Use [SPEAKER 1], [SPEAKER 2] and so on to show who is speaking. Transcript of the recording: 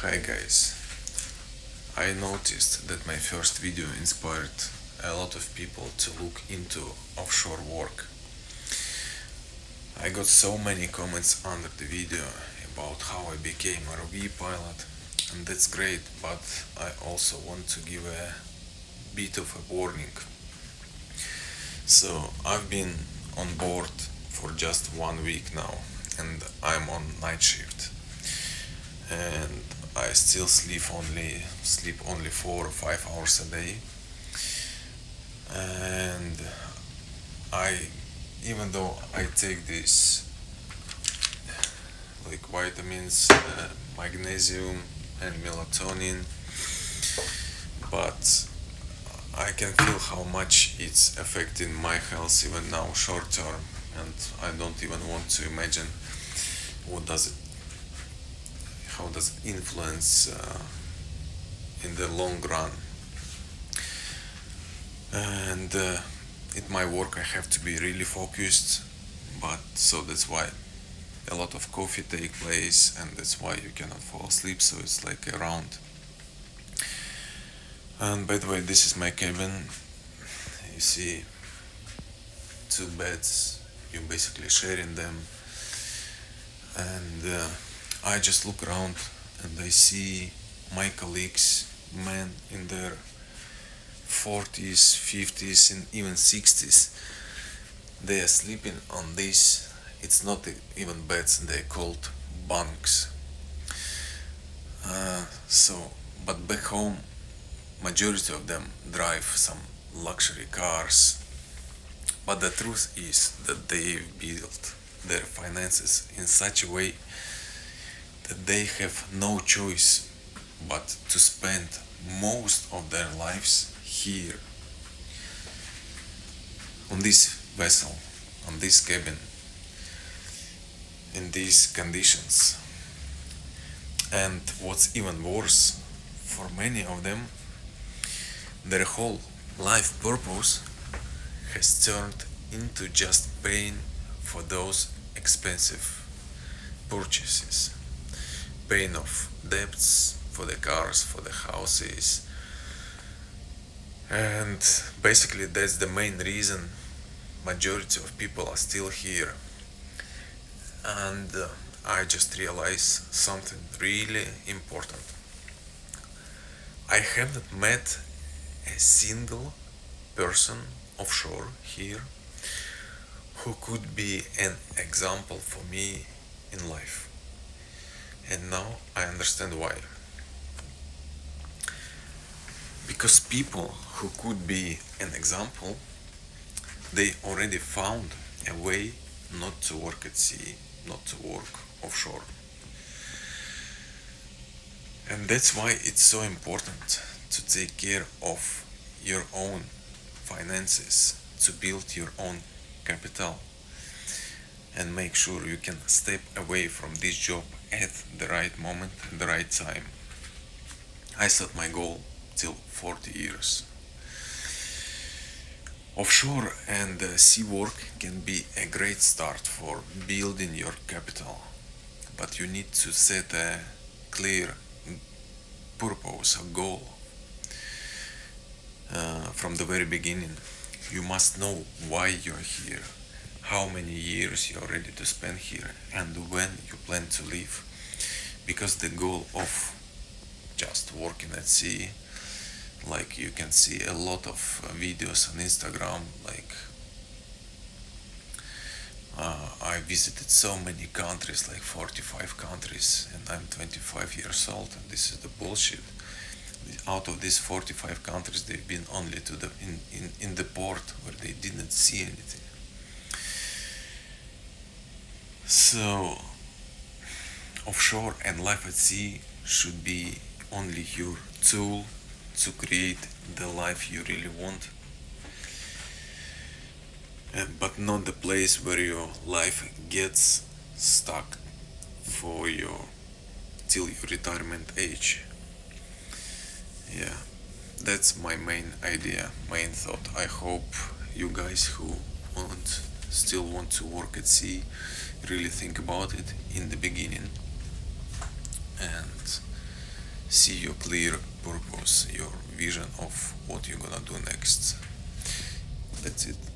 [SPEAKER 1] Hi guys, I noticed that my first video inspired a lot of people to look into offshore work. I got so many comments under the video about how I became a RV pilot, and that's great, but I also want to give a bit of a warning. So I've been on board for just 1 week now, and I'm on night shift, and I still sleep only 4 or 5 hours a day, and I even though I take this like vitamins, magnesium and melatonin, but I can feel how much it's affecting my health even now short term, and I don't even want to imagine what does it how does it influence in the long run. And in my work I have to be really focused, but so that's why a lot of coffee take place, and that's why you cannot fall asleep, so it's like a round. And by the way, this is my cabin. You see two beds, you basically sharing them, and I just look around and I see my colleagues, men in their 40s, 50s, and even 60s. They are sleeping on this. It's not even beds, they're called bunks. But back home, majority of them drive some luxury cars. But the truth is that they've built their finances in such a way that they have no choice but to spend most of their lives here, on this vessel, on this cabin, in these conditions. And what's even worse, for many of them, their whole life purpose has turned into just paying for those expensive purchases, paying off debts for the cars, for the houses. And basically that's the main reason majority of people are still here. And I just realized something really important. I haven't met a single person offshore here who could be an example for me in life. And now I understand why. Because people who could be an example, they already found a way not to work at sea, not to work offshore. And that's why it's so important to take care of your own finances, to build your own capital, and make sure you can step away from this job at the right moment and the right time. I set my goal till 40 years. Offshore and sea work can be a great start for building your capital, but you need to set a clear purpose, a goal from the very beginning. You must know why you're here, how many years you're ready to spend here, and when you plan to leave. Because the goal of just working at sea, like you can see a lot of videos on Instagram, like I visited so many countries, like 45 countries, and I'm 25 years old, and this is the bullshit. Out of these 45 countries, they've been only to the in the port where they didn't see anything. So offshore and life at sea should be only your tool to create the life you really want, but not the place where your life gets stuck for your till your retirement age. Yeah, that's my main idea, main thought. I hope you guys who still want to work at sea really think about it in the beginning, and see your clear purpose, your vision of what you're gonna do next. That's it.